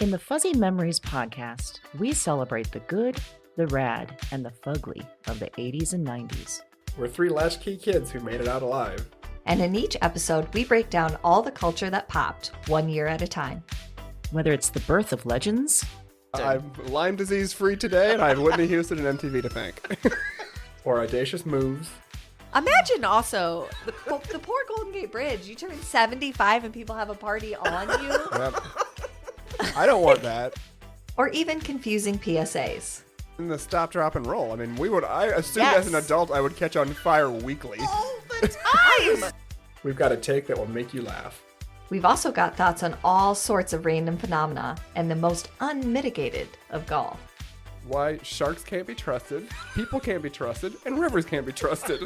In the Fuzzy Memories podcast, we celebrate the good, the rad, and the fugly of the 80s and 90s. We're three latchkey kids who made it out alive. And in each episode, we break down all the culture that popped, 1 year at a time. Whether it's the birth of legends... I'm Lyme disease free today, and I have Whitney Houston and MTV to thank. Or audacious moves. Imagine also the poor Golden Gate Bridge. You turn 75 and people have a party on you. Yep. I don't want that. Or even confusing PSAs. And the stop, drop, and roll. I mean, I assumed Yes. as an adult I would catch on fire weekly. All the time! We've got a take that will make you laugh. We've also got thoughts on all sorts of random phenomena and the most unmitigated of golf. Why sharks can't be trusted, people can't be trusted, and rivers can't be trusted.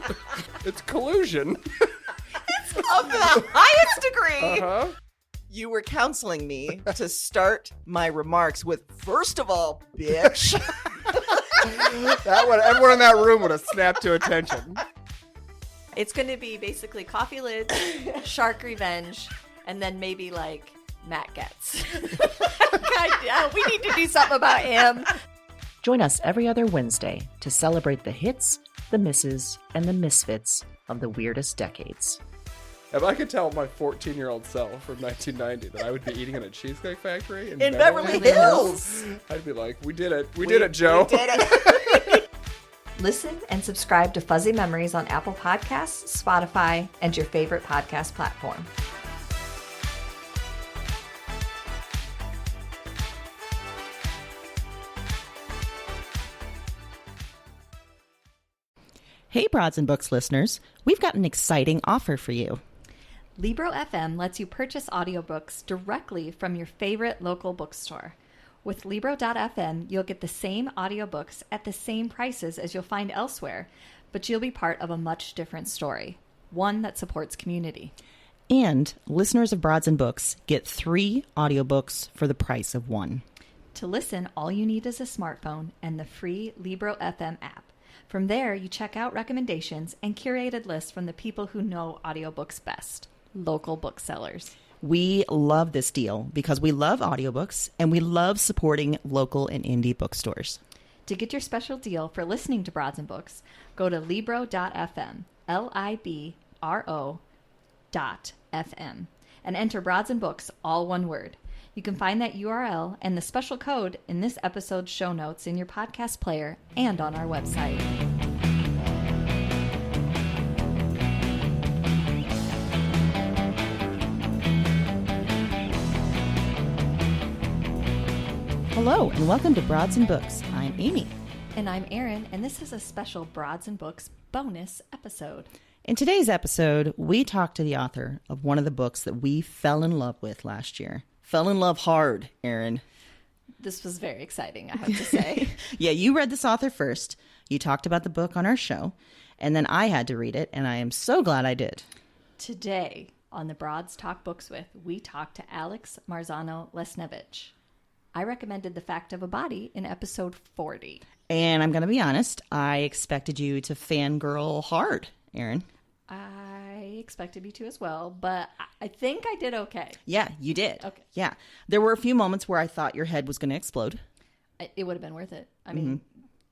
It's collusion. Of the highest degree. Uh-huh. You were counseling me to start my remarks with, first of all, bitch. Everyone in that room would have snapped to attention. It's going to be basically coffee lids, shark revenge, and then maybe like Matt Getz. God, we need to do something about him. Join us every other Wednesday to celebrate the hits, the misses, and the misfits of the weirdest decades. If I could tell my 14-year-old self from 1990 that I would be eating in a Cheesecake Factory In Beverly Hills. I'd be like, we did it. We did it, Joe. We did it. Listen and subscribe to Fuzzy Memories on Apple Podcasts, Spotify, and your favorite podcast platform. Hey, Broads and Books listeners, we've got an exciting offer for you. Libro FM lets you purchase audiobooks directly from your favorite local bookstore. With Libro.fm, you'll get the same audiobooks at the same prices as you'll find elsewhere, but you'll be part of a much different story, one that supports community. And listeners of Broads and Books get 3 audiobooks for the price of 1. To listen, all you need is a smartphone and the free Libro FM app. From there, you check out recommendations and curated lists from the people who know audiobooks best, local booksellers. We love this deal because we love audiobooks and we love supporting local and indie bookstores. To get your special deal for listening to Broads and Books, go to Libro.fm, Libro.fm, and enter Broads and Books, all one word. You can find that URL and the special code in this episode's show notes in your podcast player and on our website. Hello and welcome to Broads and Books. I'm Amy. And I'm Erin, and this is a special Broads and Books bonus episode. In today's episode, we talked to the author of one of the books that we fell in love with last year. Fell in love hard, Erin. This was very exciting, I have to say. Yeah, you read this author first. You talked about the book on our show, and then I had to read it, and I am so glad I did. Today, on the Broads Talk Books With, we talked to Alex Marzano-Lesnevich. I recommended The Fact of a Body in episode 40. And I'm going to be honest, I expected you to fangirl hard, Erin. I expected you to as well, but I think I did okay. Yeah, you did. Okay. Yeah. There were a few moments where I thought your head was going to explode. It would have been worth it. I mean,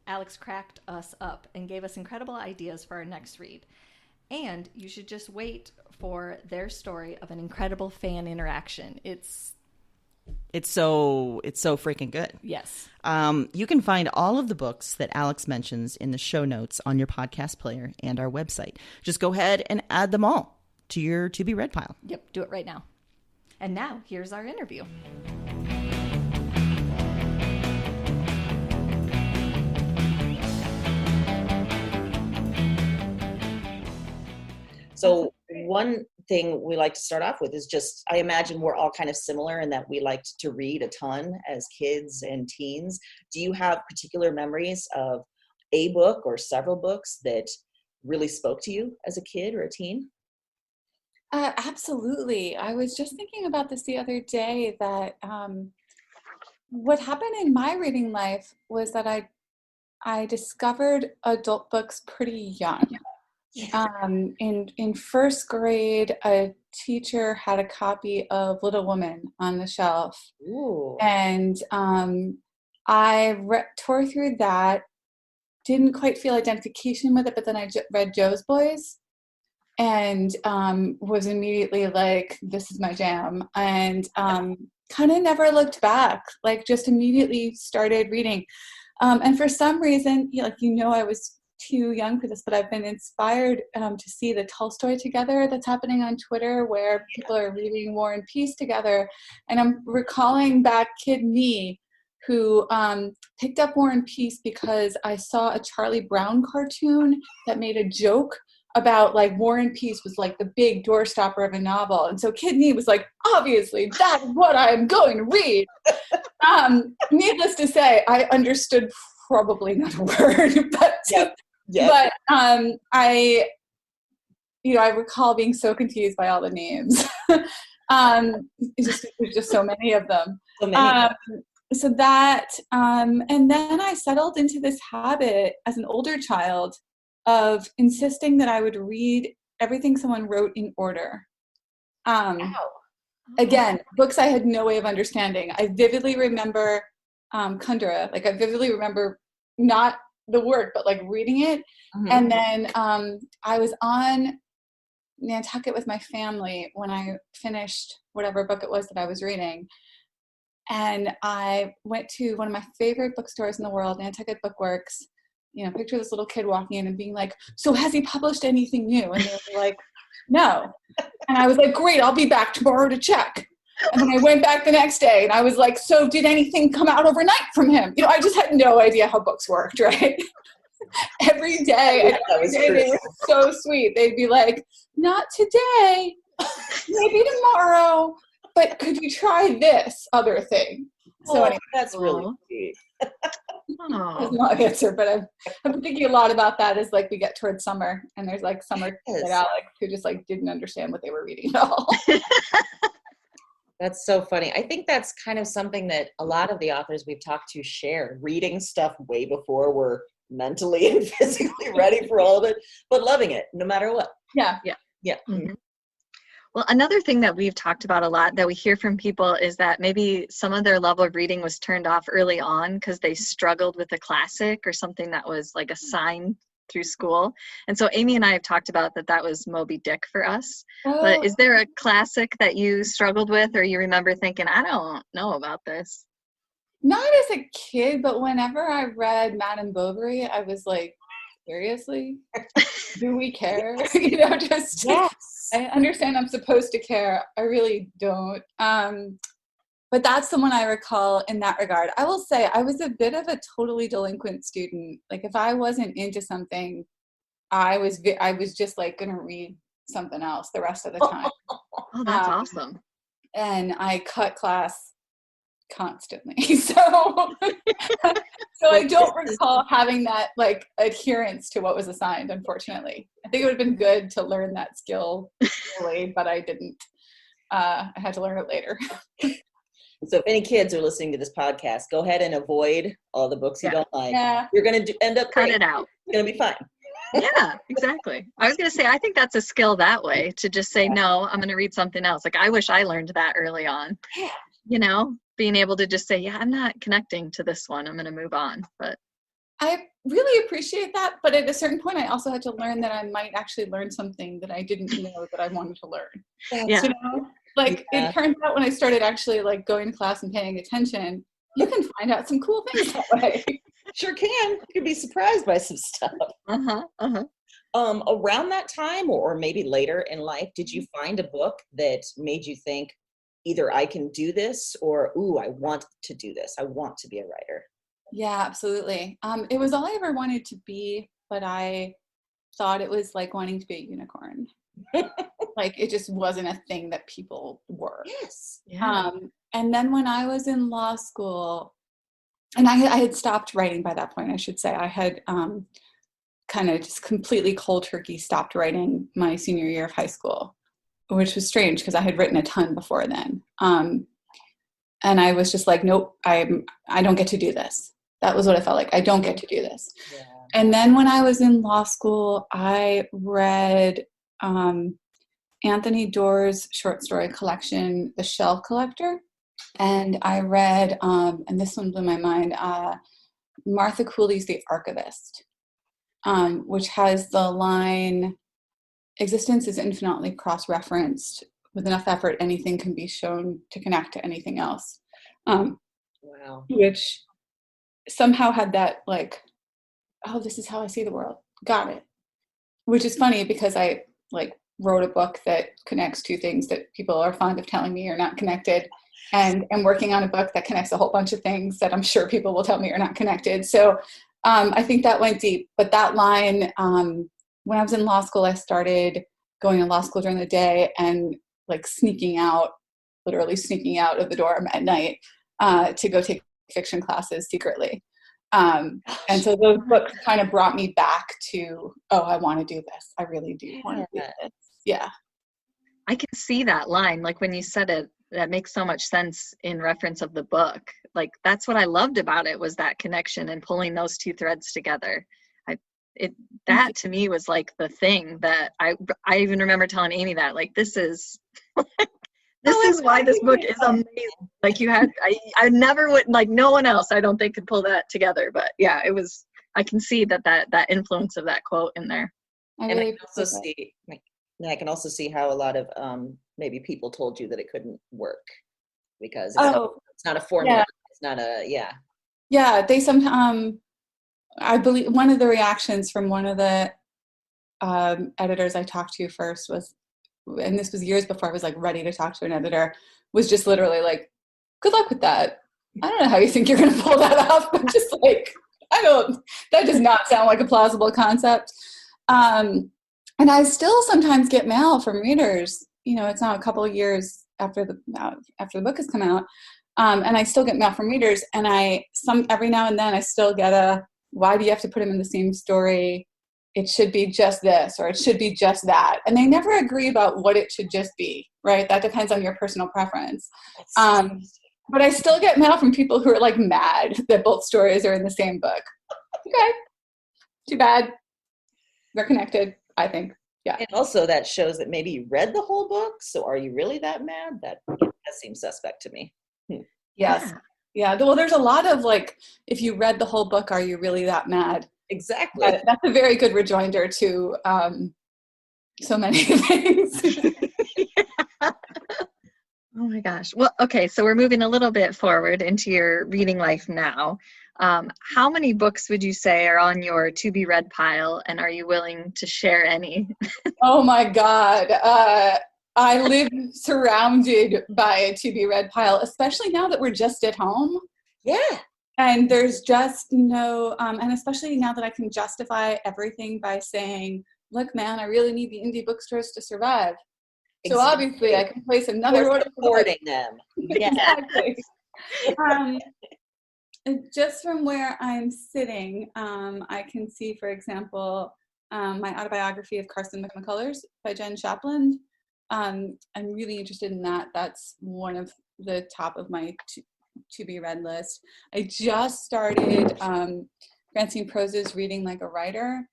Alex cracked us up and gave us incredible ideas for our next read. And you should just wait for their story of an incredible fan interaction. It's so freaking good. Yes. You can find all of the books that Alex mentions in the show notes on your podcast player and our website. Just go ahead and add them all to your to-be-read pile. Yep, do it right now. And now, here's our interview. So one thing we like to start off with is just, I imagine we're all kind of similar in that we liked to read a ton as kids and teens. Do you have particular memories of a book or several books that really spoke to you as a kid or a teen? Absolutely. I was just thinking about this the other day that what happened in my reading life was that I discovered adult books pretty young. In first grade, a teacher had a copy of Little Woman on the shelf. Ooh. And I tore through that, didn't quite feel identification with it, but then I read Joe's Boys and was immediately like, this is my jam. And kind of never looked back, like just immediately started reading. And for some reason, I was too young for this, but I've been inspired to see the Tolstoy Together that's happening on Twitter, where people are reading War and Peace together. And I'm recalling back kid me who picked up War and Peace because I saw a Charlie Brown cartoon that made a joke about like War and Peace was like the big doorstopper of a novel. And so kid me was like, obviously that's what I'm going to read. Needless to say, I understood probably not a word, but I recall being so confused by all the names. There's just so many of them. So that, and then I settled into this habit as an older child of insisting that I would read everything someone wrote in order. Again, books I had no way of understanding. I vividly remember Kundera. Like I vividly remember not the work, but like reading it. Mm-hmm. And then I was on Nantucket with my family when I finished whatever book it was that I was reading. And I went to one of my favorite bookstores in the world, Nantucket Bookworks. Picture this little kid walking in and being like, so has he published anything new? And they were like, no. And I was like, great, I'll be back tomorrow to check. And then I went back the next day and I was like, so did anything come out overnight from him? I just had no idea how books worked, right? Every day they were so sweet. They'd be like, not today, maybe tomorrow, but could you try this other thing? So anyway, that's really sweet. That's a long answer, but I've been thinking a lot about that as like we get towards summer and there's like summer kids like Alex who just like didn't understand what they were reading at all. That's so funny. I think that's kind of something that a lot of the authors we've talked to share, reading stuff way before we're mentally and physically ready for all of it, but loving it no matter what. Yeah. Mm-hmm. Well, another thing that we've talked about a lot that we hear from people is that maybe some of their level of reading was turned off early on because they struggled with a classic or something that was like assigned through school. And so Amy and I have talked about that was Moby Dick for us. But is there a classic that you struggled with or you remember thinking, I don't know about this? Not as a kid, but whenever I read Madame Bovary, I was like, seriously? Do we care? Yes. I understand I'm supposed to care. I really don't. But that's the one I recall in that regard. I will say I was a bit of a totally delinquent student. Like if I wasn't into something, I was just like going to read something else the rest of the time. Oh, that's awesome. And I cut class constantly. So I don't recall having that like adherence to what was assigned, unfortunately. I think it would have been good to learn that skill early, but I didn't. I had to learn it later. So if any kids are listening to this podcast, go ahead and avoid all the books you don't like. Yeah. You're going to end up cut it out. It's going to be fine. Yeah, exactly. I was going to say, I think that's a skill that way, to just say, no, I'm going to read something else. Like, I wish I learned that early on. Yeah. Being able to just say, yeah, I'm not connecting to this one. I'm going to move on. But I really appreciate that. But at a certain point, I also had to learn that I might actually learn something that I didn't know that I wanted to learn. Yeah. It turns out when I started actually like going to class and paying attention, you can find out some cool things that way. Sure can. You could be surprised by some stuff. Around that time or maybe later in life, did you find a book that made you think either I can do this or, ooh, I want to do this. I want to be a writer. Yeah, absolutely. It was all I ever wanted to be, but I thought it was like wanting to be a unicorn. Like it just wasn't a thing that people were. Yes. Yeah. And then when I was in law school, and I had stopped writing by that point, I should say. I had kind of just completely cold turkey stopped writing my senior year of high school, which was strange because I had written a ton before then. And I was just like, nope, I don't get to do this. That was what I felt like. I don't get to do this. Yeah. And then when I was in law school, I read Anthony Doerr's short story collection, The Shell Collector. And I read, and this one blew my mind, Martha Cooley's The Archivist, which has the line, existence is infinitely cross-referenced. With enough effort, anything can be shown to connect to anything else. Wow. Which somehow had that like, oh, this is how I see the world. Got it. Which is funny because I like wrote a book that connects two things that people are fond of telling me are not connected. And I'm working on a book that connects a whole bunch of things that I'm sure people will tell me are not connected. So I think that went deep. But that line, when I was in law school, I started going to law school during the day and like literally sneaking out of the dorm at night to go take fiction classes secretly. And so those books kind of brought me back to, oh, I want to do this. I really do want to do this. Yeah. I can see that line. Like when you said it, that makes so much sense in reference of the book. Like that's what I loved about it, was that connection and pulling those two threads together. That to me was like the thing that I even remember telling Amy that, like, this is why this book is amazing. Like I never would, like, no one else I don't think could pull that together. But yeah, I can see that influence of that quote in there. I can also see how a lot of maybe people told you that it couldn't work because it's not a formula. Yeah. It's not Yeah, they sometimes. I believe one of the reactions from one of the editors I talked to first was, and this was years before I was like ready to talk to an editor, was just literally like, good luck with that. I don't know how you think you're going to pull that off, but just like, that does not sound like a plausible concept. And I still sometimes get mail from readers, it's now a couple of years after the book has come out. And I still get mail from readers, and every now and then I still get why do you have to put them in the same story? It should be just this, or it should be just that. And they never agree about what it should just be, right? That depends on your personal preference. But I still get mail from people who are like mad that both stories are in the same book. Okay, too bad. They're connected, I think. Yeah. And also that shows that maybe you read the whole book. So are you really that mad? That seems suspect to me. Yes. Yeah. Well, there's a lot of like, if you read the whole book, are you really that mad? Exactly. That's a very good rejoinder to so many things. Oh my gosh. Well, okay. So we're moving a little bit forward into your reading life now. How many books would you say are on your to be read pile, and are you willing to share any? Oh my God. I live surrounded by a to be read pile, especially now that we're just at home. Yeah. And there's just no, and especially now that I can justify everything by saying, look, man, I really need the indie bookstores to survive. Exactly. So obviously I can place another order. Supporting them. Yeah. Exactly. Just from where I'm sitting, I can see, for example, my autobiography of Carson McCullers by Jen Shapland. I'm really interested in that. That's one of the top of my to be read list. I just started Francine Prose's Reading Like a Writer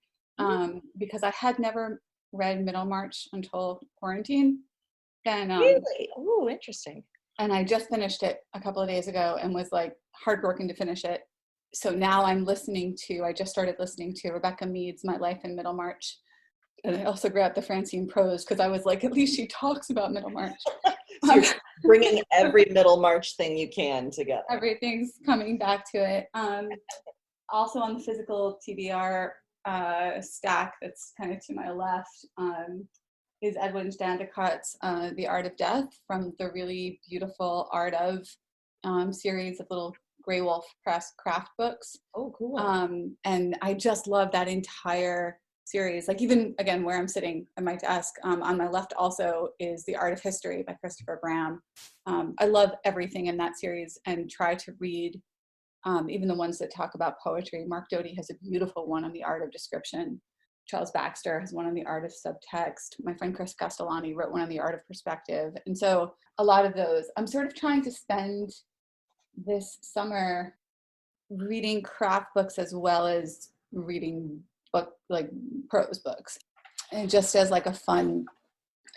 because I had never read Middlemarch until quarantine. And really? Oh, interesting. And I just finished it a couple of days ago and was like hard working to finish it. So now I just started listening to Rebecca Mead's My Life in Middlemarch. And I also grabbed the Francine Prose because I was like, at least she talks about Middlemarch. So you're bringing every Middlemarch thing you can together. Everything's coming back to it. Also on the physical TBR stack that's kind of to my left is Edwin Dandicott's The Art of Death, from the really beautiful Art of series of little Grey Wolf Press craft books. Oh, cool. And I just love that entire series. Like, even again where I'm sitting at my desk, on my left also is The Art of History by Christopher Bram. I love everything in that series and try to read even the ones that talk about poetry. Mark Doty has a beautiful one on the art of description. Charles Baxter has one on the art of subtext. My friend Chris Castellani wrote one on the art of perspective. And so a lot of those, I'm sort of trying to spend this summer reading craft books as well as reading prose books, and just as like a fun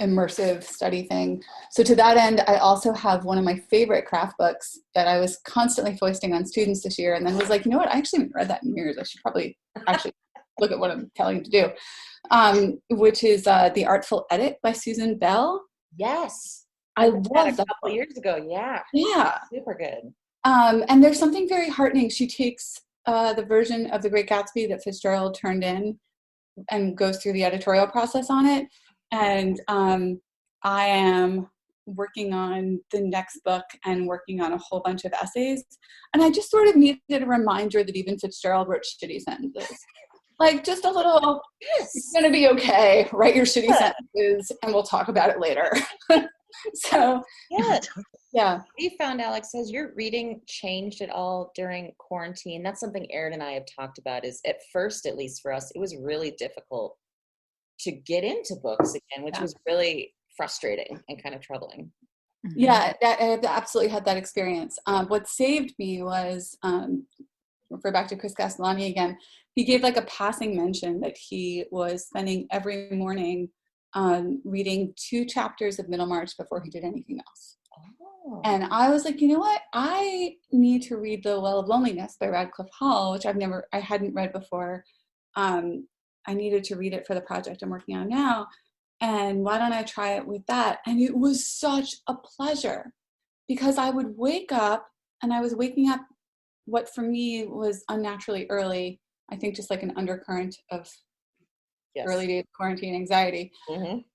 immersive study thing. So to that end, I also have one of my favorite craft books that I was constantly foisting on students this year, and then was like, you know what, I actually haven't read that in years. I should probably actually look at what I'm telling you to do, which is The Artful Edit by Susan Bell. Yes. I read love that a that couple book. years ago. Yeah. Yeah. Super good. And there's something very heartening. She takes the version of The Great Gatsby that Fitzgerald turned in and goes through the editorial process on it. And I am working on the next book and working on a whole bunch of essays. And I just sort of needed a reminder that even Fitzgerald wrote shitty sentences. Like just a little, it's going to be okay. Write your shitty sentences and we'll talk about it later. So, yeah. We found, Alex, has your reading changed at all during quarantine? That's something Erin and I have talked about, is at first, at least for us, it was really difficult to get into books again, which was really frustrating and kind of troubling. Yeah, I absolutely had that experience. What saved me was, refer back to Chris Castellani again, he gave like a passing mention that he was spending every morning reading 2 chapters of Middlemarch before he did anything else. Oh. And I was like, you know what? I need to read The Well of Loneliness by Radcliffe Hall, which I hadn't read before. I needed to read it for the project I'm working on now. And why don't I try it with that? And it was such a pleasure because I would wake up, and I was waking up what for me was unnaturally early. I think just like an undercurrent of early days quarantine anxiety. And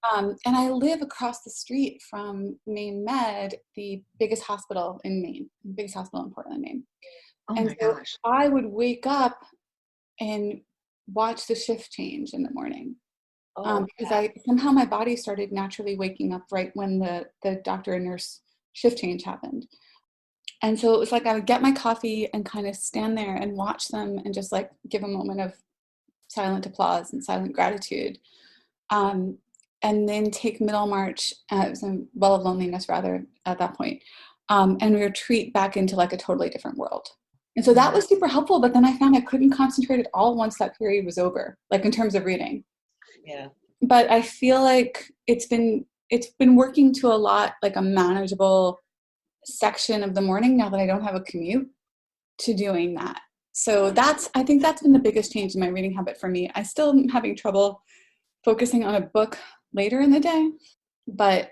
I live across the street from Maine Med, the biggest hospital in Maine, the biggest hospital in Portland, Maine. And so gosh. I would wake up and watch the shift change in the morning. Because somehow my body started naturally waking up right when the doctor and nurse shift change happened. And so it was like I would get my coffee and kind of stand there and watch them and just like give a moment of silent applause and silent gratitude. And then take Middlemarch, it was a Well of Loneliness rather at that point, and retreat back into like a totally different world. And so that was super helpful, but then I found I couldn't concentrate at all once that period was over, like in terms of reading. Yeah. But I feel like it's been working to a lot like a manageable section of the morning now that I don't have a commute to doing that. So I think that's been the biggest change in my reading habit for me. I still am having trouble focusing on a book later in the day, but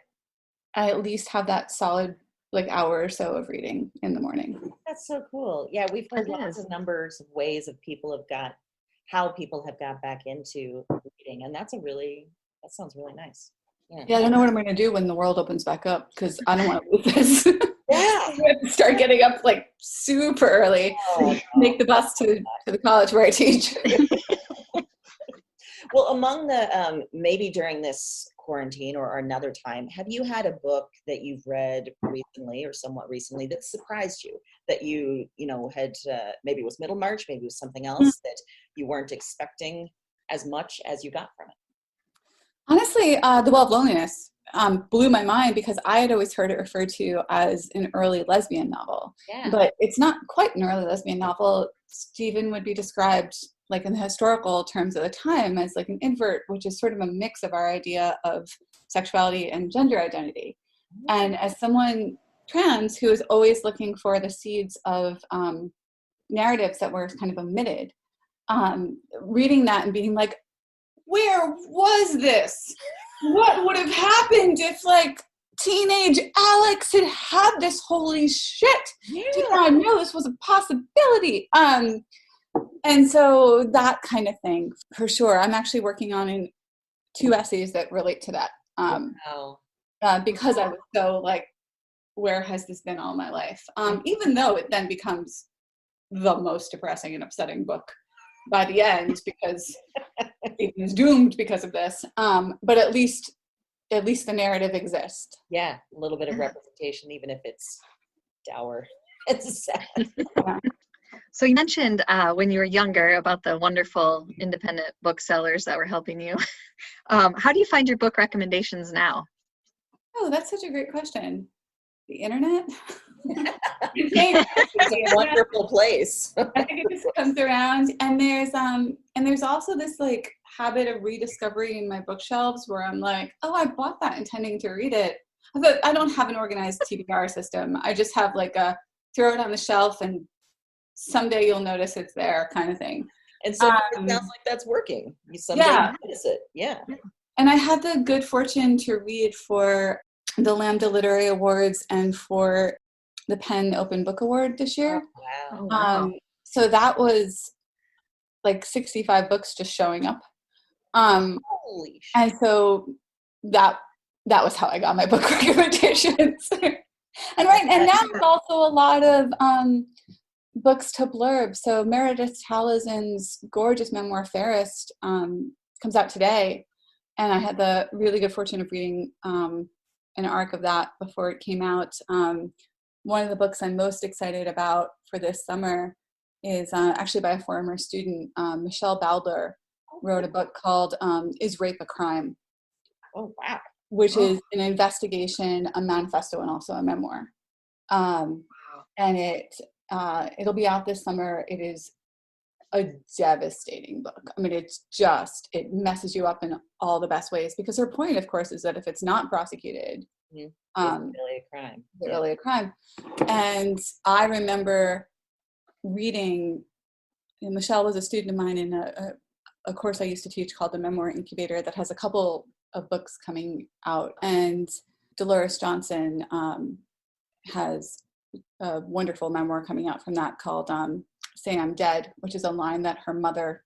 I at least have that solid like hour or so of reading in the morning. That's so cool. Yeah, we've heard lots of numbers of ways of how people have got back into reading, and that sounds really nice. Yeah, I don't know what I'm going to do when the world opens back up because I don't want to lose this. Yeah. Start getting up like super early, make the bus to the college where I teach. Well, among the maybe during this quarantine or another time, have you had a book that you've read recently or somewhat recently that surprised you, that you had maybe it was Middlemarch, maybe it was something else that you weren't expecting as much as you got from it? Honestly, The Well of Loneliness blew my mind because I had always heard it referred to as an early lesbian novel. Yeah. But it's not quite an early lesbian novel. Stephen would be described like in the historical terms of the time as like an invert, which is sort of a mix of our idea of sexuality and gender identity. And as someone trans who is always looking for the seeds of narratives that were kind of omitted, reading that and being like, where was this? What would have happened if like teenage Alex had this? Holy shit. Yeah. Did not know this was a possibility. And so that kind of thing, for sure. I'm actually working on 2 essays that relate to that. Because I was so like, where has this been all my life? Even though it then becomes the most depressing and upsetting book by the end because it is doomed because of this. But at least the narrative exists. Yeah, a little bit of representation, even if it's dour. It's sad. Yeah. So you mentioned when you were younger about the wonderful independent booksellers that were helping you. How do you find your book recommendations now? Oh, that's such a great question. The internet? It's a wonderful place. I think it just comes around, and there's also this like habit of rediscovery in my bookshelves where I'm like, oh, I bought that intending to read it. But I don't have an organized TBR system. I just have like a throw it on the shelf and someday you'll notice it's there kind of thing. And so it sounds like that's working. You someday notice it. Yeah. And I had the good fortune to read for the Lambda Literary Awards and for the Penn Open Book Award this year. Oh, wow. So that was like 65 books just showing up. Holy shit. And so that was how I got my book recommendations. And now it's also a lot of books to blurb. So Meredith Talazin's gorgeous memoir Fairest comes out today. And I had the really good fortune of reading an arc of that before it came out. One of the books I'm most excited about for this summer is actually by a former student. Michelle Baldler wrote a book called Is Rape a Crime? Oh, wow. Which is an investigation, a manifesto, and also a memoir. And it'll be out this summer. It is a devastating book. I mean, it messes you up in all the best ways, because her point, of course, is that if it's not prosecuted, it's really a crime. It's really a crime. And I remember reading, Michelle was a student of mine in a course I used to teach called the Memoir Incubator that has a couple of books coming out. And Dolores Johnson has a wonderful memoir coming out from that called Say I'm Dead, which is a line that her mother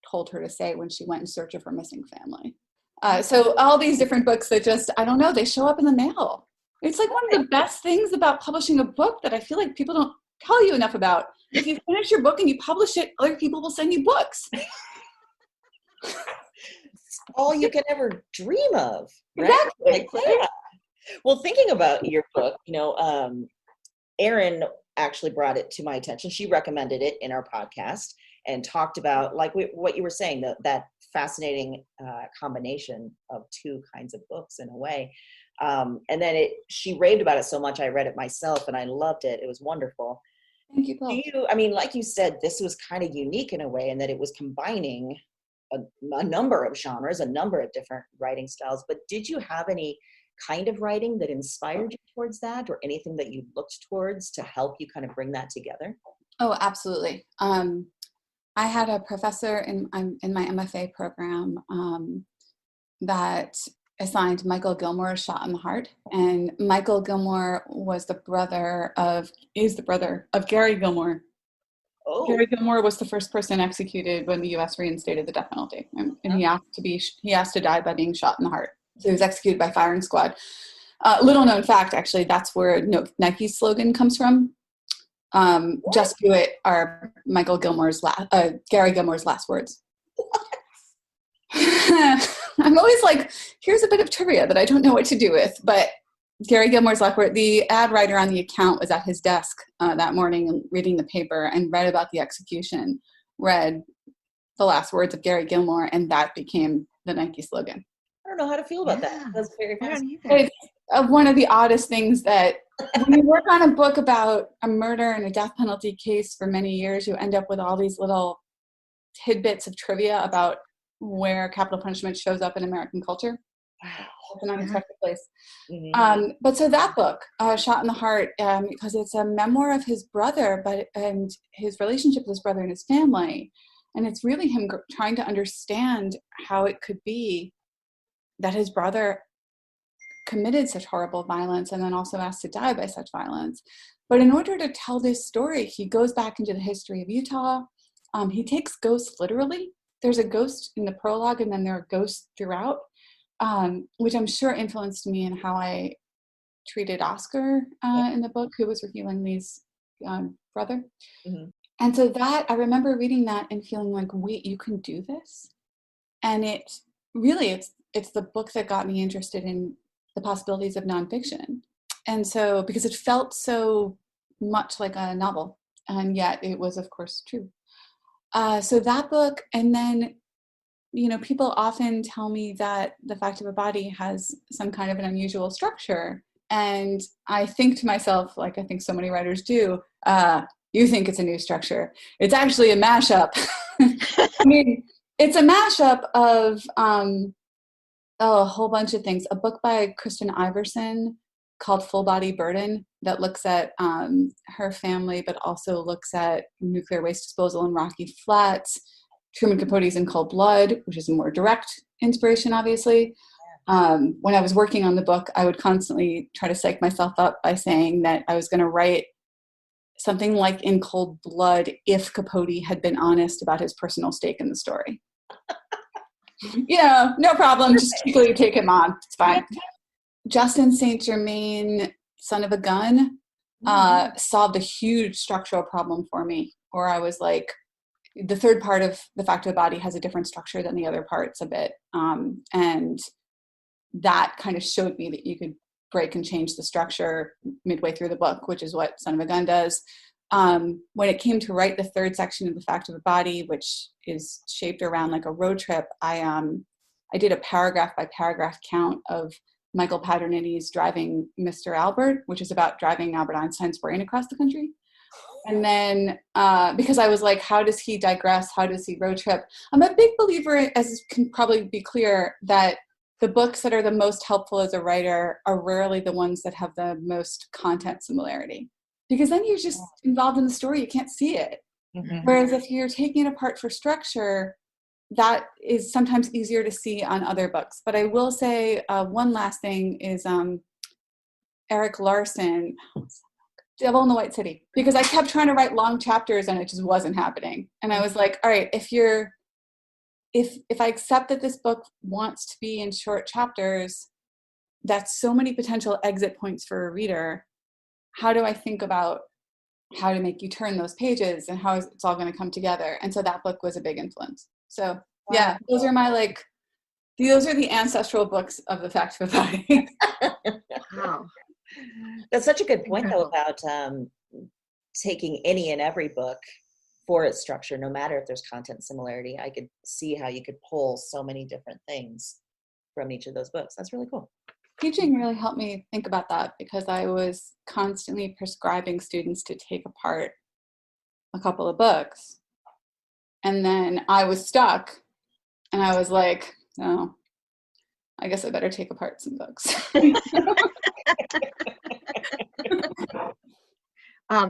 told her to say when she went in search of her missing family. So all these different books that just, I don't know, they show up in the mail. It's like one of the best things about publishing a book that I feel like people don't tell you enough about. If you finish your book and you publish it, other people will send you books. All you can ever dream of, right? Exactly. Yeah. Well, thinking about your book, Erin actually brought it to my attention. She recommended it in our podcast and talked about, like what you were saying, that fascinating combination of two kinds of books in a way. And then she raved about it so much, I read it myself and I loved it. It was wonderful. Thank you, Paul. Like you said, this was kind of unique in a way in that it was combining a number of genres, a number of different writing styles. But did you have any kind of writing that inspired you towards that, or anything that you looked towards to help you kind of bring that together? Oh, absolutely. I had a professor in my MFA program that assigned Michael Gilmore Shot in the Heart. And Michael Gilmore is the brother of Gary Gilmore. Oh. Gary Gilmore was the first person executed when the U.S. reinstated the death penalty. And he asked to die by being shot in the heart. So he was executed by firing squad. Little known fact, actually, that's where Nike's slogan comes from. Just do it are Gary Gilmore's last words. I'm always like, here's a bit of trivia that I don't know what to do with, but Gary Gilmore's last word, the ad writer on the account was at his desk that morning reading the paper and read about the execution, read the last words of Gary Gilmore, and that became the Nike slogan. I don't know how to feel about that. That's very fascinating. It's one of the oddest things that when you work on a book about a murder and a death penalty case for many years, you end up with all these little tidbits of trivia about where capital punishment shows up in American culture. Wow. It's an unexpected place. Mm-hmm. But so that book, Shot in the Heart, because it's a memoir of his brother, and his relationship with his brother and his family. And it's really him trying to understand how it could be that his brother committed such horrible violence and then also asked to die by such violence. But in order to tell this story, he goes back into the history of Utah. He takes ghosts literally. There's a ghost in the prologue, and then there are ghosts throughout, which I'm sure influenced me in how I treated Oscar in the book, who was revealing Lee's brother. Mm-hmm. And so that, I remember reading that and feeling like, wait, you can do this? And it's the book that got me interested in the possibilities of nonfiction. And so, because it felt so much like a novel, and yet it was, of course, true. So that book, and then, people often tell me that The Fact of a Body has some kind of an unusual structure And I think to myself, like I think so many writers do, you think it's a new structure. It's actually a mashup. I mean, it's a mashup of a whole bunch of things. A book by Kristen Iverson called Full Body Burden that looks at her family, but also looks at nuclear waste disposal in Rocky Flats. Truman Capote's In Cold Blood, which is a more direct inspiration, obviously. When I was working on the book, I would constantly try to psych myself up by saying that I was going to write something like In Cold Blood if Capote had been honest about his personal stake in the story. No problem. Just quickly take him on. It's fine. Justin St. Germain, Son of a Gun, solved a huge structural problem for me, where I was like, the third part of The Fact of the Body has a different structure than the other parts a bit. And that kind of showed me that you could break and change the structure midway through the book, which is what Son of a Gun does. When it came to write the third section of The Fact of the Body, which is shaped around like a road trip, I did a paragraph by paragraph count of Michael Paternitty's Driving Mr. Albert, which is about driving Albert Einstein's brain across the country. And then because I was like, how does he digress? How does he road trip? I'm a big believer, as can probably be clear, that the books that are the most helpful as a writer are rarely the ones that have the most content similarity. Because then you're just involved in the story, you can't see it. Mm-hmm. Whereas if you're taking it apart for structure, that is sometimes easier to see on other books. But I will say one last thing is Eric Larson, Devil in the White City, because I kept trying to write long chapters and it just wasn't happening. And I was like, all right, if I accept that this book wants to be in short chapters, that's so many potential exit points for a reader. How do I think about how to make you turn those pages and how it's all going to come together? And so that book was a big influence. So yeah, those are the ancestral books of The Fact of the Body. Wow. That's such a good point, though, about taking any and every book for its structure, no matter if there's content similarity. I could see how you could pull so many different things from each of those books. That's really cool. Teaching really helped me think about that, because I was constantly prescribing students to take apart a couple of books. And then I was stuck and I was like, oh, I guess I better take apart some books.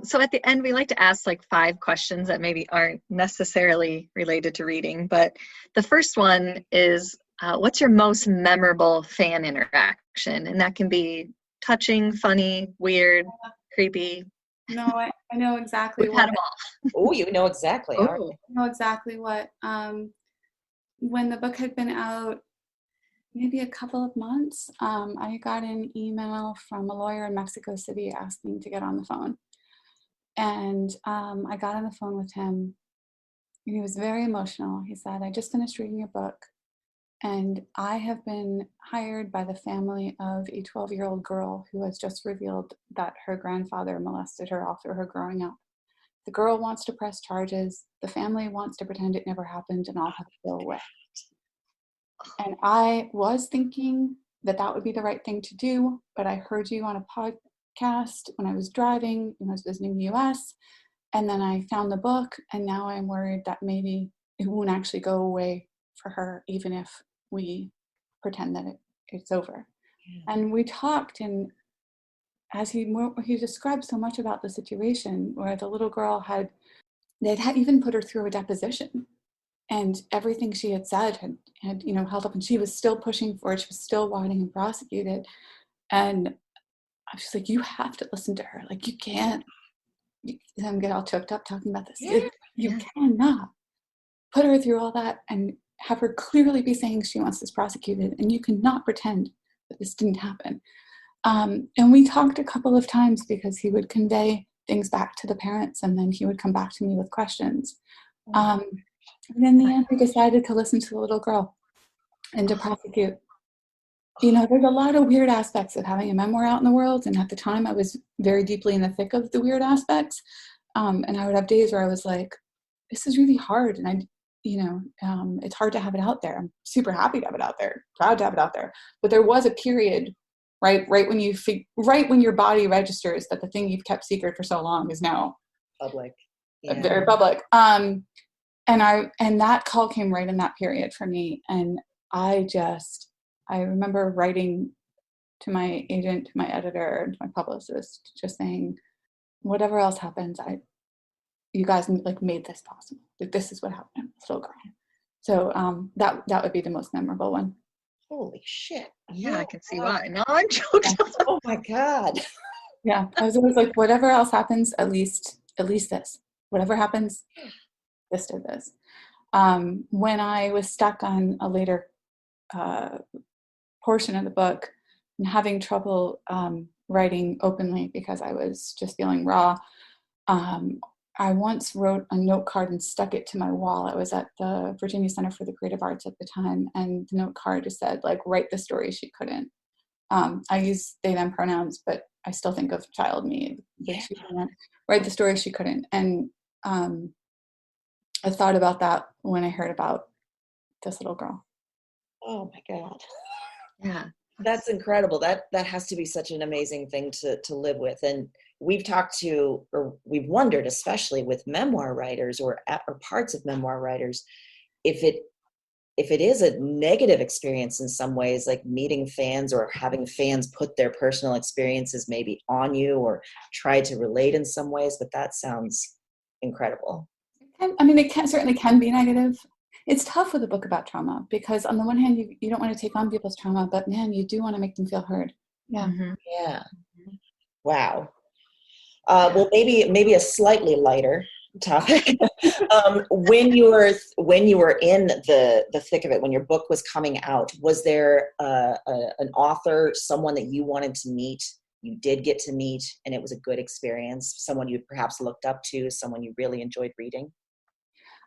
So at the end, we like to ask like 5 questions that maybe aren't necessarily related to reading. But the first one is, what's your most memorable fan interaction? And that can be touching, funny, weird, creepy. No, I know exactly We've had them all. Oh, you know exactly. I know exactly what. When the book had been out maybe a couple of months, I got an email from a lawyer in Mexico City asking to get on the phone. And I got on the phone with him, and he was very emotional. He said, I just finished reading your book, and I have been hired by the family of a 12-year-old girl who has just revealed that her grandfather molested her all through her growing up. The girl wants to press charges. The family wants to pretend it never happened, and I'll have to go away. And I was thinking that would be the right thing to do, but I heard you on a podcast when I was driving, when I was visiting the US, and then I found the book, and now I'm worried that maybe it won't actually go away for her, even if we pretend that it's over. Yeah. And we talked, and as he described so much about the situation where the little girl had even put her through a deposition, and everything she had said had held up, and she was still pushing for it. She was still wanting him prosecuted. And I was just like, you have to listen to her. Like, you can't, I'm get all choked up talking about this. Yeah. You cannot put her through all that and have her clearly be saying she wants this prosecuted, and you cannot pretend that this didn't happen. And we talked a couple of times because he would convey things back to the parents, and then he would come back to me with questions. And in the end, we decided to listen to the little girl and to prosecute. There's a lot of weird aspects of having a memoir out in the world. And at the time, I was very deeply in the thick of the weird aspects. And I would have days where I was like, this is really hard. And it's hard to have it out there. I'm super happy to have it out there, proud to have it out there. But there was a period right? Right when your body registers that the thing you've kept secret for so long is now Public. very public. And that call came right in that period for me. And I remember writing to my agent, to my editor, and to my publicist, just saying, whatever else happens, you guys like made this possible. Like, this is what happened. I'm still crying. So that would be the most memorable one. Holy shit. Yeah, I can see why. No, I'm joking. Oh my God. Yeah. I was always like, whatever else happens, at least this. Whatever happens, this did this. When I was stuck on a later portion of the book and having trouble writing openly because I was just feeling raw, I once wrote a note card and stuck it to my wall. I was at the Virginia Center for the Creative Arts at the time, and the note card just said, like, write the story she couldn't. I use they, them pronouns, but I still think of child me. Yeah. She couldn't write the story she couldn't. And I thought about that when I heard about this little girl. Oh my God. Yeah. That's incredible. That has to be such an amazing thing to live with. And we've wondered, especially with memoir writers or parts of memoir writers, if it is a negative experience in some ways, like meeting fans or having fans put their personal experiences maybe on you or try to relate in some ways. But that sounds incredible. It certainly can be negative. It's tough with a book about trauma because on the one hand, you don't want to take on people's trauma, but man, you do want to make them feel heard. Yeah. Mm-hmm. Yeah. Wow. Well, maybe a slightly lighter topic. When you were in the thick of it, when your book was coming out, was there an author, someone that you wanted to meet, you did get to meet, and it was a good experience? Someone you perhaps looked up to, someone you really enjoyed reading?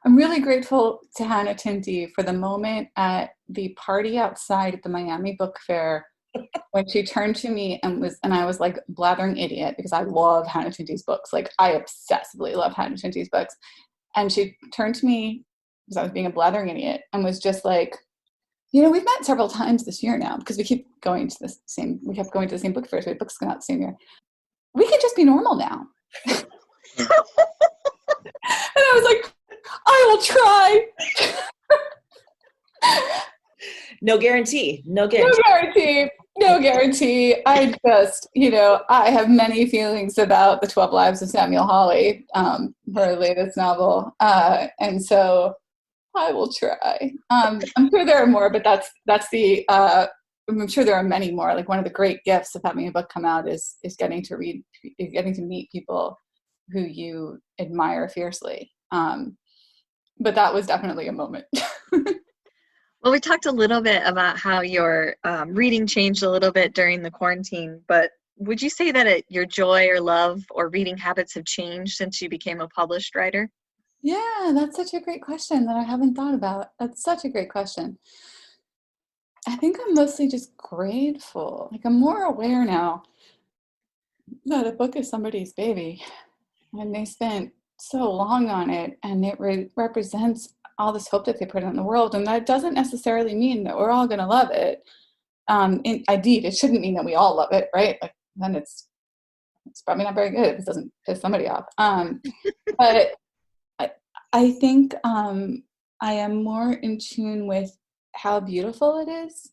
I'm really grateful to Hannah Tinty for the moment at the party outside at the Miami Book Fair when she turned to me and I was like blathering idiot because I love Hannah Tinty's books. Like, I obsessively love Hannah Tinty's books. And she turned to me because I was being a blathering idiot and was just like, we've met several times this year now because we kept going to the same book fair. So we had books come out the same year. We could just be normal now. And I was like, I will try. No guarantee. I just, I have many feelings about The 12 Lives of Samuel Hawley, her latest novel. And so I will try. I'm sure there are more, but I'm sure there are many more. Like, one of the great gifts of having a book come out is getting to meet people who you admire fiercely. But that was definitely a moment. Well, we talked a little bit about how your reading changed a little bit during the quarantine, but would you say that your joy or love or reading habits have changed since you became a published writer? Yeah, that's such a great question that I haven't thought about. That's such a great question. I think I'm mostly just grateful. Like, I'm more aware now that a book is somebody's baby, and they spent so long on it, and it represents all this hope that they put in the world, and that doesn't necessarily mean that we're all going to love it. Indeed, it shouldn't mean that we all love it, right? Like, then it's probably not very good if it doesn't piss somebody off. But I think I am more in tune with how beautiful it is.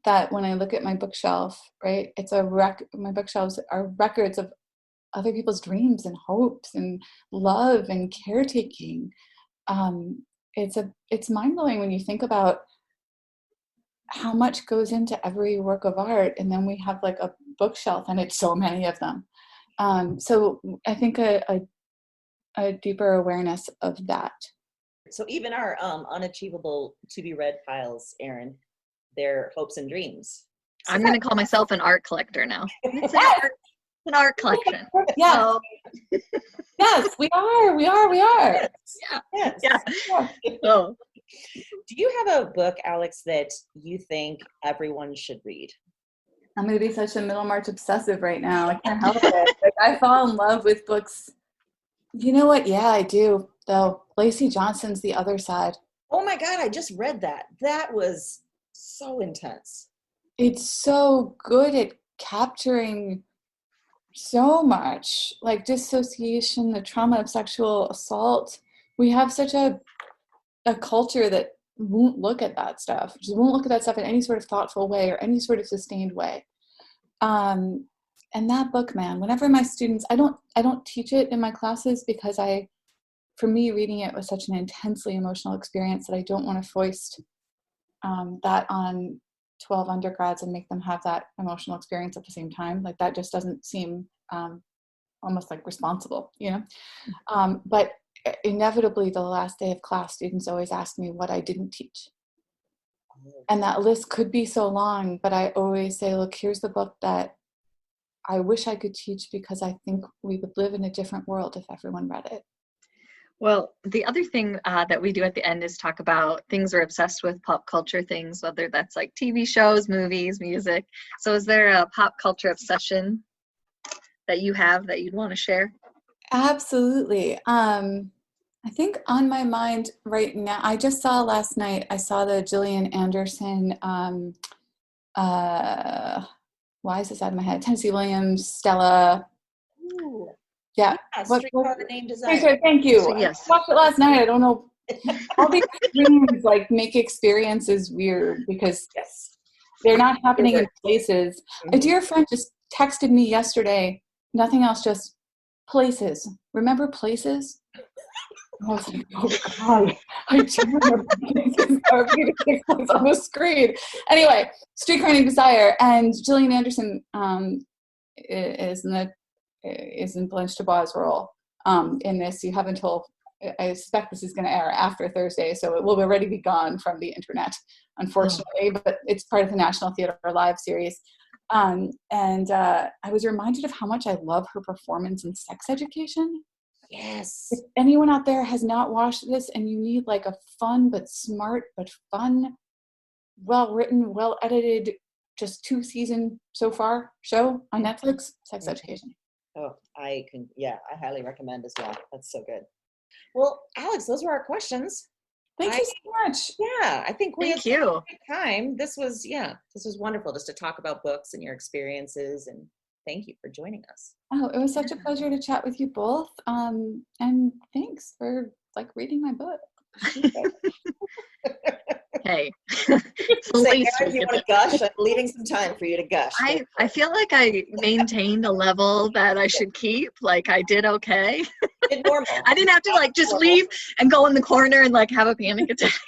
That when I look at my bookshelf, right, my bookshelves are records of other people's dreams and hopes and love and caretaking. It's mind-blowing when you think about how much goes into every work of art, and then we have like a bookshelf and it's so many of them. So I think a deeper awareness of that. So even our unachievable to be read piles, Erin, they're hopes and dreams. So I'm going to call myself an art collector now. It's an art collection. Yeah. So, Yes, we are. yeah. yes. Yeah. Oh. Do you have a book, Alex, that you think everyone should read? I'm going to be such a Middlemarch obsessive right now. I can't help it. Like, I fall in love with books. You know what? Yeah, I do. Though, Lacey Johnson's The Other Side. Oh my God, I just read that. That was so intense. it's so good at capturing so much, like dissociation, the trauma of sexual assault. We have such a culture that won't look at that stuff, just won't look at that stuff in any sort of thoughtful way or any sort of sustained way. And that book, man, whenever my students, I don't teach it in my classes because for me, reading it was such an intensely emotional experience that I don't want to foist that on 12 undergrads and make them have that emotional experience at the same time. Like that just doesn't seem almost like responsible, you know? But inevitably the last day of class, students always ask me what I didn't teach. And that list could be so long, but I always say, look, here's the book that I wish I could teach because I think we would live in a different world if everyone read it. Well, the other thing that we do at the end is talk about things we're obsessed with, pop culture things, whether that's like TV shows, movies, music. So is there a pop culture obsession that you have that you'd want to share? Absolutely. I think on my mind right now, I just saw last night, I saw the Gillian Anderson, why is this out of my head? Tennessee Williams, Stella. Ooh. Yeah. Streetcar Named Desire. Thank you. So, yes. I watched it last night. I don't know. All these things like make experiences weird because they're not happening in places. A dear friend just texted me yesterday, nothing else, just places. Remember places? I was like, oh God, I do remember places are going to take place on the screen. Anyway, Streetcar Named Desire, and Gillian Anderson is in Blanche DuBois' role in this. You have until, I suspect this is going to air after Thursday, so it will already be gone from the internet, unfortunately, but it's part of the National Theatre Live series. And I was reminded of how much I love her performance in Sex Education. Yes. If anyone out there has not watched this and you need like a fun but smart but fun, well written, well edited, just 2-season so far show on Netflix, Sex Education. Oh, I highly recommend as well. That's so good. Well, Alex, those were our questions. Thank you so much. Yeah, I think we Thank had you. a great time. This was wonderful just to talk about books and your experiences, and thank you for joining us. Oh, it was such a pleasure to chat with you both. And thanks for reading my book. Hey. Say, Erin, you want to gush? I'm leaving some time for you to gush. I feel like I maintained a level that I should keep. Like I did okay. Did normal. I didn't have to just leave and go in the corner and have a panic attack.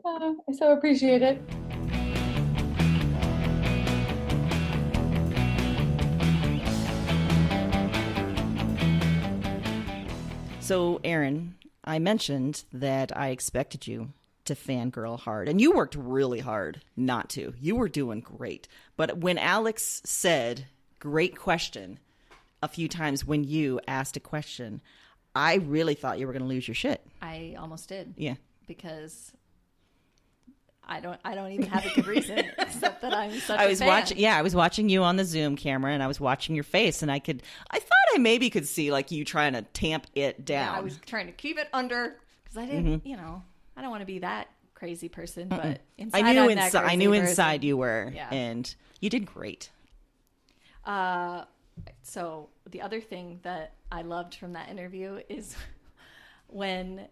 I so appreciate it. So, Erin, I mentioned that I expected you to fangirl hard, and you worked really hard not to. You were doing great. But when Alex said, great question, a few times when you asked a question, I really thought you were going to lose your shit. I almost did. Yeah. Because I don't even have a good reason except that I'm such a fan. I was watching you on the Zoom camera, and I was watching your face, and I thought I maybe could see you trying to tamp it down. Yeah, I was trying to keep it under because I didn't, I don't want to be that crazy person, but inside I knew inside you were, and you did great. So the other thing that I loved from that interview is when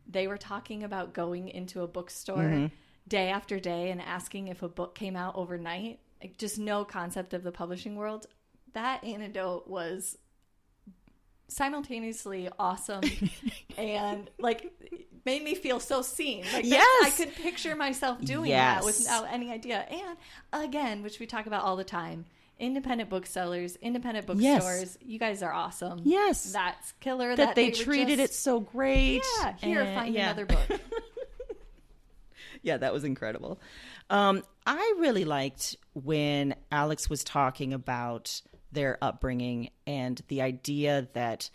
they were talking about going into a bookstore day after day and asking if a book came out overnight, just no concept of the publishing world. That anecdote was simultaneously awesome and made me feel so seen. I could picture myself doing that without any idea. And again, which we talk about all the time, independent booksellers, independent bookstores, you guys are awesome. Yes. That's killer. That they treated it so great. Yeah, find another book. Yeah, that was incredible. I really liked when Alex was talking about their upbringing and the idea that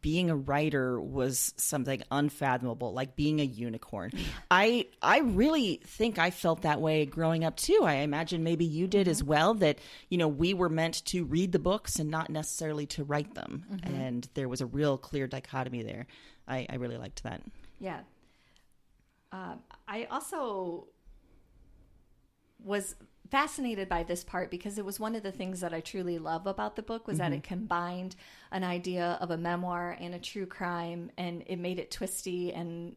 being a writer was something unfathomable, like being a unicorn. I really think I felt that way growing up too. I imagine maybe you did as well, that, we were meant to read the books and not necessarily to write them. And there was a real clear dichotomy there. I really liked that. Yeah. I also was fascinated by this part because it was one of the things that I truly love about the book was that it combined an idea of a memoir and a true crime, and it made it twisty and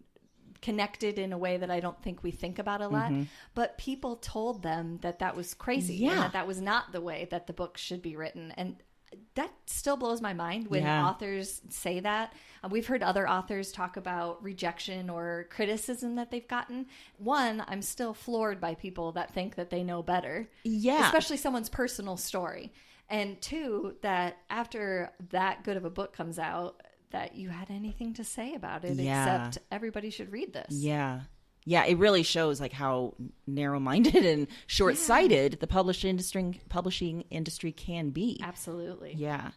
connected in a way that I don't think we think about a lot. But people told them that that was crazy and that was not the way that the book should be written. And that still blows my mind when authors say that. We've heard other authors talk about rejection or criticism that they've gotten. One, I'm still floored by people that think that they know better. Yeah. Especially someone's personal story. And two, that after that good of a book comes out, that you had anything to say about it except everybody should read this. Yeah. Yeah, it really shows like how narrow-minded and short-sighted the publishing industry can be. Absolutely. Yeah.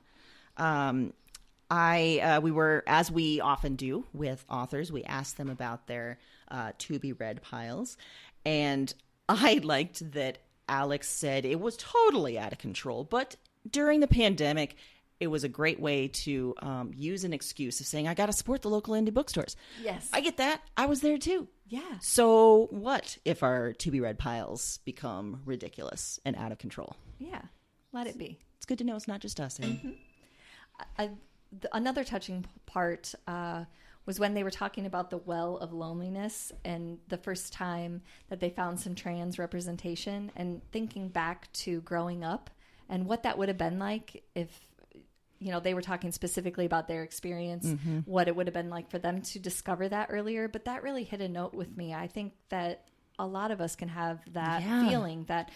We were, as we often do with authors, we asked them about their to-be-read piles. And I liked that Alex said it was totally out of control. But during the pandemic, it was a great way to use an excuse of saying, I got to support the local indie bookstores. Yes. I get that. I was there too. Yeah. So what if our to-be-read piles become ridiculous and out of control? Yeah. Let it be. It's good to know it's not just us. Another touching part was when they were talking about the well of loneliness and the first time that they found some trans representation, and thinking back to growing up and what that would have been like if, you know, they were talking specifically about their experience, what it would have been like for them to discover that earlier. But that really hit a note with me. I think that a lot of us can have that feeling that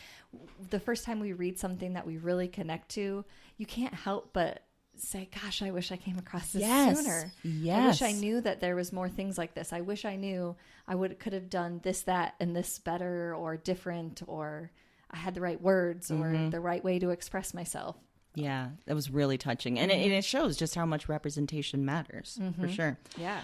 the first time we read something that we really connect to, you can't help but say, gosh, I wish I came across this sooner. Yes. I wish I knew that there was more things like this. I wish I knew I could have done this, that, and this better or different, or I had the right words or the right way to express myself. Yeah, that was really touching. And it shows just how much representation matters, for sure. Yeah.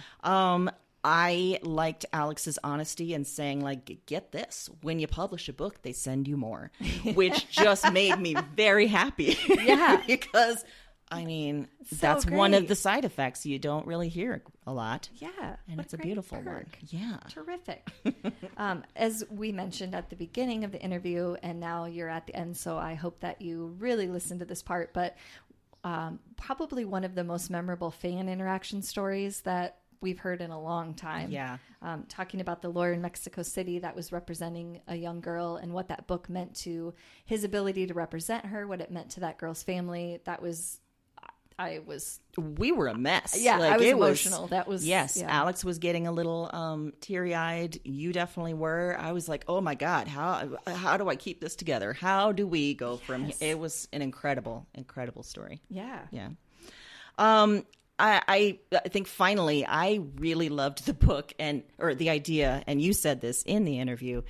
I liked Alex's honesty in saying, like, get this, when you publish a book, they send you more, which just made me very happy. Yeah. Because, I mean, that's one of the side effects you don't really hear a lot. Yeah. And it's a beautiful one. Yeah. Terrific. As we mentioned at the beginning of the interview, and now you're at the end, so I hope that you really listen to this part, but probably one of the most memorable fan interaction stories that we've heard in a long time. Yeah. Talking about the lawyer in Mexico City that was representing a young girl and what that book meant to his ability to represent her, what it meant to that girl's family. We were a mess. Yeah, like, I was emotional. Yes, Alex was getting a little teary-eyed. You definitely were. I was like, oh my God, how do I keep this together? How do we go from here? It was an incredible story. Yeah. Yeah. I think finally I really loved the book or the idea, and you said this in the interview,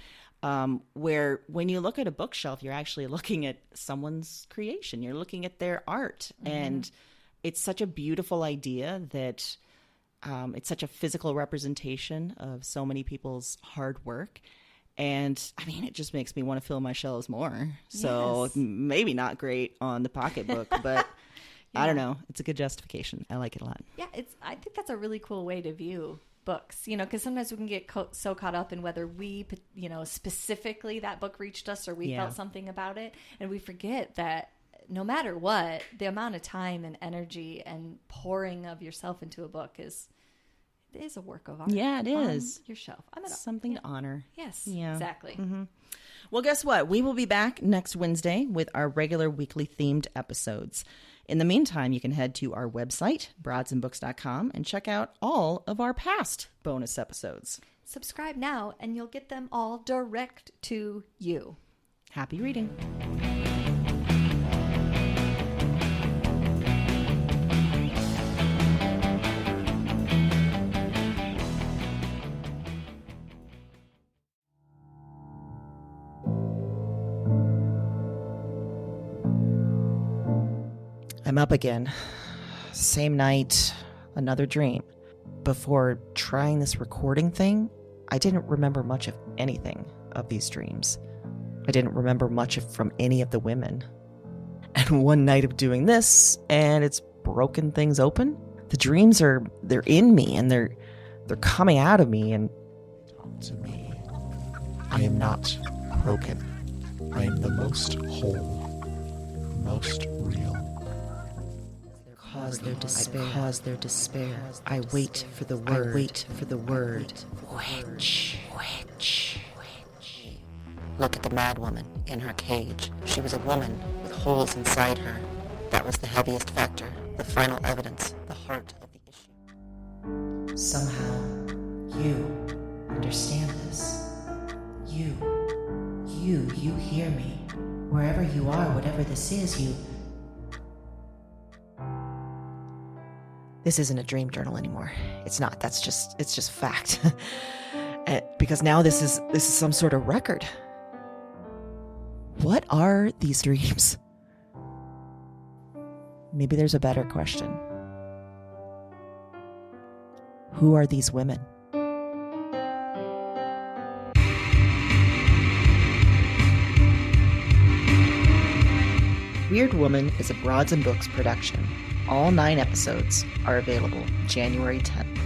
where when you look at a bookshelf, you're actually looking at someone's creation. You're looking at their art. And it's such a beautiful idea that it's such a physical representation of so many people's hard work. And I mean, it just makes me want to fill my shelves more. So maybe not great on the pocketbook, but I don't know. It's a good justification. I like it a lot. Yeah, I think that's a really cool way to view books, you know, because sometimes we can get so caught up in whether we, you know, specifically that book reached us or we felt something about it. And we forget that no matter what, the amount of time and energy and pouring of yourself into a book is a work of art. Yeah, it is. On your shelf. Something to honor. Yes, exactly. Well, guess what? We will be back next Wednesday with our regular weekly themed episodes. In the meantime, you can head to our website, broadsandbooks.com, and check out all of our past bonus episodes. Subscribe now, and you'll get them all direct to you. Happy reading. I'm up again. Same night, another dream. Before trying this recording thing, I didn't remember much of anything of these dreams. I didn't remember much from any of the women. And one night of doing this, and it's broken things open. The dreams they're in me, and they're coming out of me, and... Talk to me. I am not broken. I am the most whole, most real. Cause their despair. I cause their despair. I wait for the word. I wait for the word. Witch. Witch. Witch. Look at the mad woman in her cage. She was a woman with holes inside her. That was the heaviest factor, the final evidence, the heart of the issue. Somehow, you understand this. You hear me. Wherever you are, whatever this is, you... This isn't a dream journal anymore. It's not. It's just fact. Because now this is some sort of record. What are these dreams? Maybe there's a better question. Who are these women? Weird Woman is a Broads and Books production. All 9 episodes are available January 10th.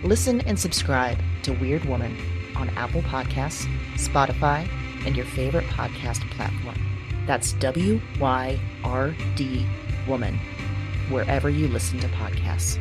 Listen and subscribe to Weird Woman on Apple Podcasts, Spotify, and your favorite podcast platform. That's WYRD Woman, wherever you listen to podcasts.